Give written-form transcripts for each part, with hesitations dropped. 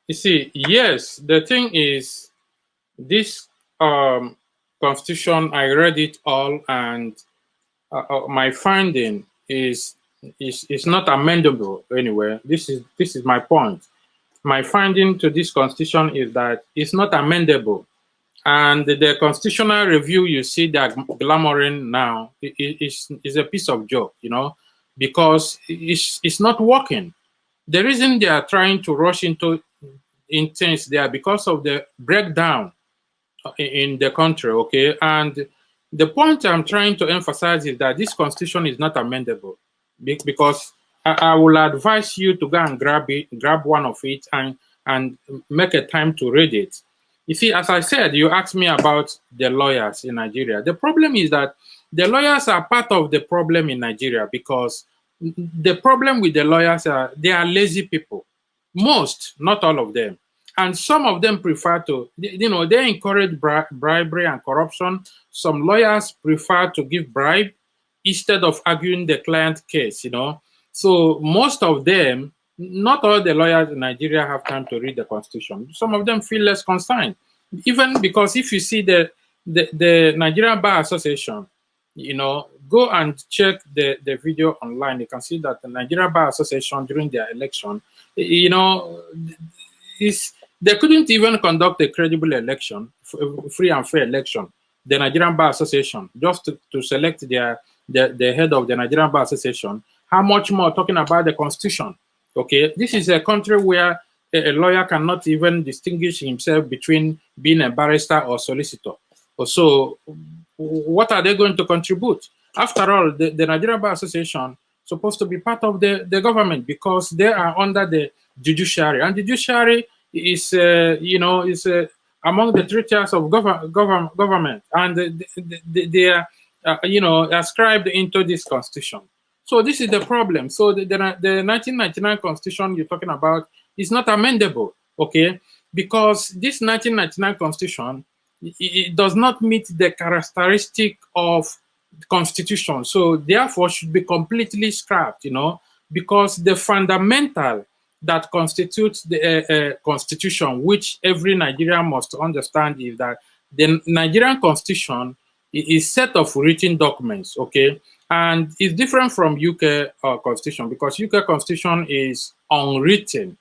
You see, yes, the thing is, this constitution, I read it all, and my finding is not amendable anywhere. This is my point. My finding to this constitution is that it's not amendable. And the constitutional review you see that glamoring now is a piece of joke, because it's not working. The reason they are trying to rush into in things there because of the breakdown in the country, okay? And the point I'm trying to emphasize is that this constitution is not amendable because I will advise you to go and grab one of it and make a time to read it. You see, as I said, you asked me about the lawyers in Nigeria. The problem is that the lawyers are part of the problem in Nigeria because the problem with the lawyers are they are lazy people. Most, not all of them. And some of them prefer to, they encourage bribery and corruption. Some lawyers prefer to give bribe instead of arguing the client case. So most of them, not all the lawyers in Nigeria have time to read the constitution. Some of them feel less concerned, even because if you see the Nigerian Bar Association, go and check the video online. You can see that the Nigerian Bar Association during their election, is they couldn't even conduct a credible election, free and fair election. The Nigerian Bar Association, just to select the head of the Nigerian Bar Association. How much more talking about the constitution? Okay, this is a country where a lawyer cannot even distinguish himself between being a barrister or solicitor. So, what are they going to contribute? After all, the Nigerian Bar Association is supposed to be part of the government because they are under the judiciary, and the judiciary is, among the three tiers of government, and they are, ascribed into this constitution. So this is the problem. So the 1999 constitution you're talking about is not amendable, okay? Because this 1999 constitution, it does not meet the characteristic of the constitution. So therefore should be completely scrapped, because the fundamental that constitutes the constitution, which every Nigerian must understand, is that the Nigerian constitution is set of written documents, okay? And it's different from UK constitution because UK constitution is unwritten,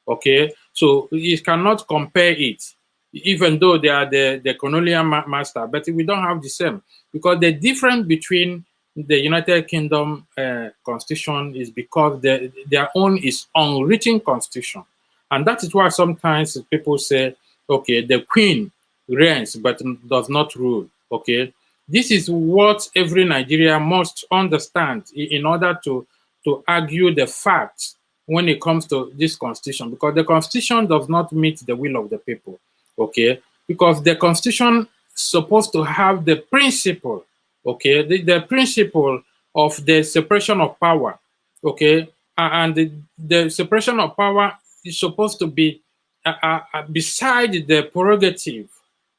okay? So you cannot compare it, even though they are the colonial master, but we don't have the same because the difference between the United Kingdom constitution is because their own is unwritten constitution. And that is why sometimes people say, okay, the queen reigns but does not rule, okay? This is what every Nigerian must understand in order to argue the facts when it comes to this constitution, because the constitution does not meet the will of the people, okay? Because the constitution is supposed to have the principle, okay, the principle of the separation of power, okay, and the separation of power is supposed to be beside the prerogative,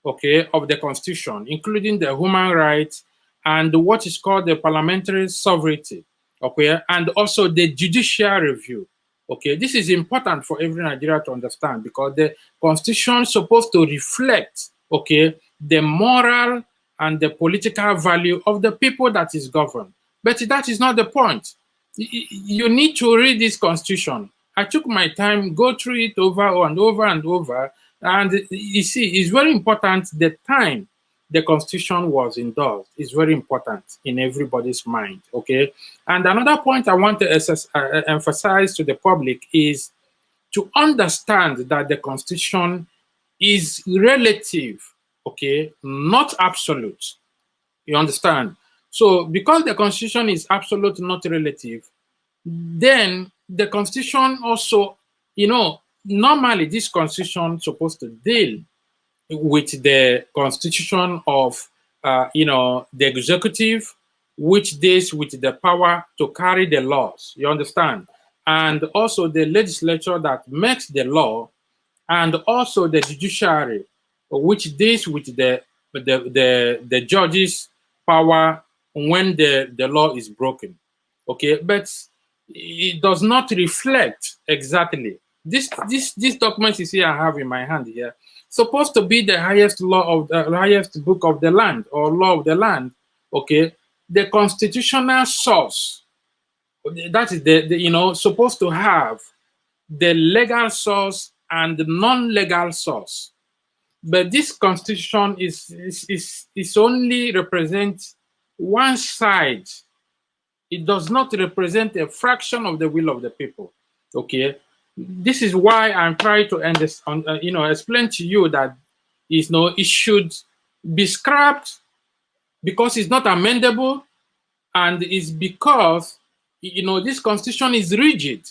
okay, of the constitution, including the human rights and what is called the parliamentary sovereignty, okay, and also the judicial review. Okay, this is important for every Nigerian to understand because the constitution is supposed to reflect, okay, the moral and the political value of the people that is governed. But that is not the point. You need to read this constitution. I took my time, go through it over and over and over. And you see, it's very important the time the constitution was endorsed is very important in everybody's mind, okay? And another point I want to emphasize to the public is to understand that the constitution is relative, okay, not absolute. You understand? So because the constitution is absolute, not relative, then the constitution also, normally this constitution is supposed to deal with the constitution of, the executive, which deals with the power to carry the laws. You understand? And also the legislature that makes the law, and also the judiciary, which deals with the judge's power when the law is broken. Okay, but it does not reflect exactly This document you see I have in my hand here, supposed to be the highest law of the highest book of the land or law of the land. Okay, the constitutional source, that is the you know, supposed to have the legal source and the non-legal source. But this constitution is only represents one side. It does not represent a fraction of the will of the people. Okay, this is why I'm trying to understand, you know, explain to you that is no, it should be scrapped because it's not amendable, and it's because, you know, this constitution is rigid.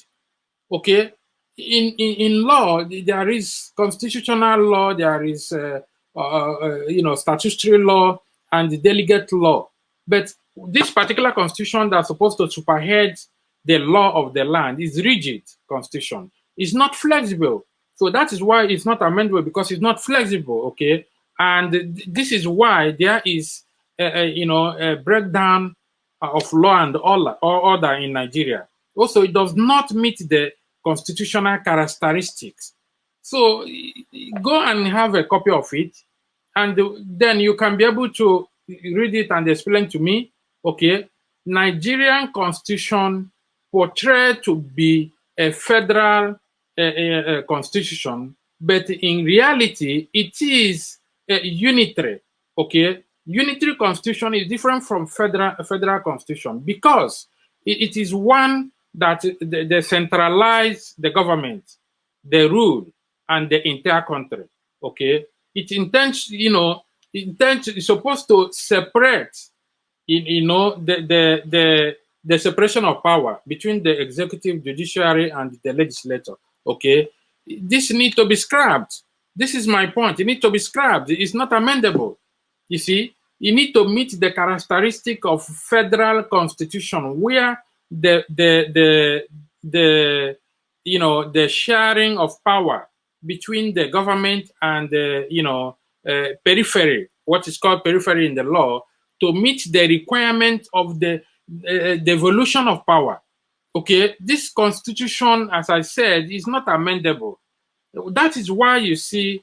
Okay, in law there is constitutional law, there is you know, statutory law and the delegate law, but this particular constitution that's supposed to superhead the law of the land is rigid constitution. It's not flexible, so that is why it's not amendable, because it's not flexible. Okay, and this is why there is you know, a breakdown of law and order in Nigeria. Also, it does not meet the constitutional characteristics. So go and have a copy of it, and then you can be able to read it and explain to me, okay, Nigerian constitution portrayed to be a federal constitution, but in reality, it is a unitary, okay? Unitary constitution is different from federal constitution because it is one that they centralize the government, the rule, and the entire country. Okay, it intends, you know, is supposed to separate, you know, the separation of power between the executive, judiciary, and the legislature. Okay, this needs to be scrapped. This is my point. It needs to be scrapped. It's not amendable. You see, you need to meet the characteristic of federal constitution where the you know, the sharing of power between the government and the, you know, periphery, what is called periphery in the law, to meet the requirement of the devolution of power. Okay, this constitution, as I said, is not amendable. That is why you see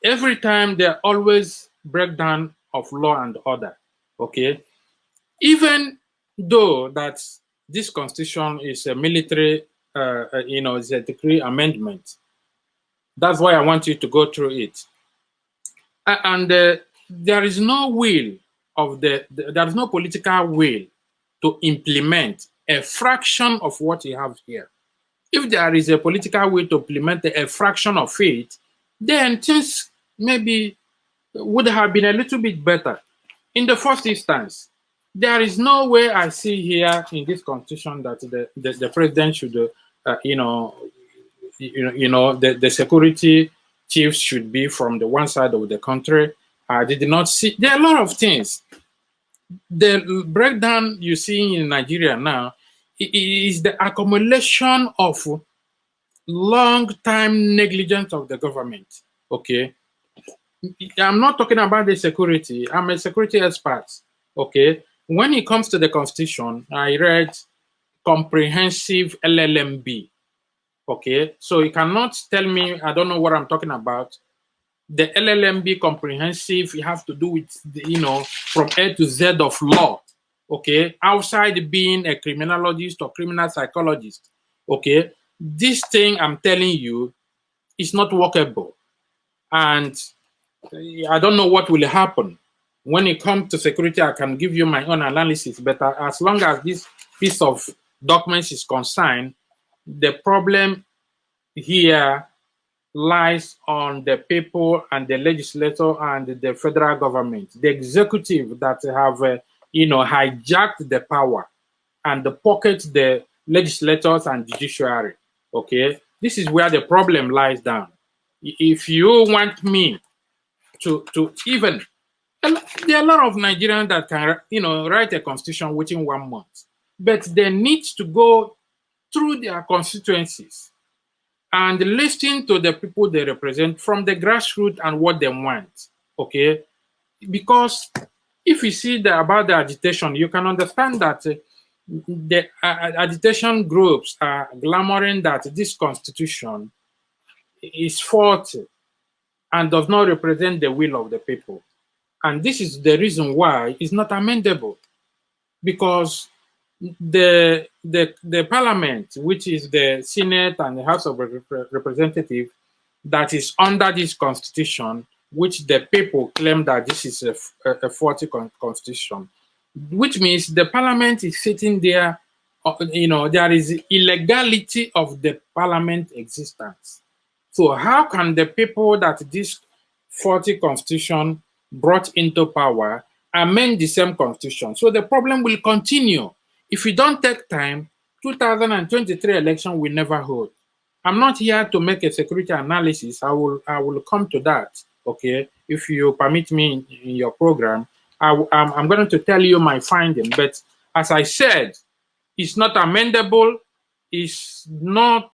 every time there always breakdown of law and order. Okay, even though that this constitution is a military, you know, it's a decree amendment. That's why I want you to go through it. And there is no will of there is no political will to implement a fraction of what you have here. If there is a political will to implement a fraction of it, then things maybe would have been a little bit better. In the first instance, there is no way I see here in this constitution that the president should, you know, the security chiefs should be from the one side of the country. I did not see. There are a lot of things. The breakdown you see in Nigeria now is the accumulation of long-time negligence of the government. Okay, I'm not talking about the security. I'm a security expert. Okay, when it comes to the constitution, I read comprehensive LLMB. Okay, so you cannot tell me I don't know what I'm talking about. The LLMB comprehensive, you have to do with the, you know, from A to Z of law. Okay, outside being a criminologist or criminal psychologist. Okay, this thing I'm telling you is not workable, and I don't know what will happen. When it comes to security, I can give you my own analysis, but as long as this piece of documents is concerned, the problem here lies on the people and the legislator and the federal government, the executive that have, you know, hijacked the power and pocket the legislators and judiciary. Okay, this is where the problem lies down. If you want me to even, there are a lot of Nigerians that can, you know, write a constitution within 1 month, but they need to go through their constituencies and listen to the people they represent from the grassroots and what they want. Okay, because if you see about the agitation, you can understand that the agitation groups are clamoring that this constitution is faulty and does not represent the will of the people. And this is the reason why it's not amendable, because the parliament, which is the Senate and the House of Representatives, that is under this constitution, which the people claim that this is a faulty constitution, which means the parliament is sitting there, there is illegality of the parliament existence. So how can the people that this faulty constitution brought into power amend the same constitution? So the problem will continue. If we don't take time, 2023 election will never hold. I'm not here to make a security analysis. I will come to that. Okay, if you permit me in your program, I'm going to tell you my finding. But as I said, it's not amendable. It's not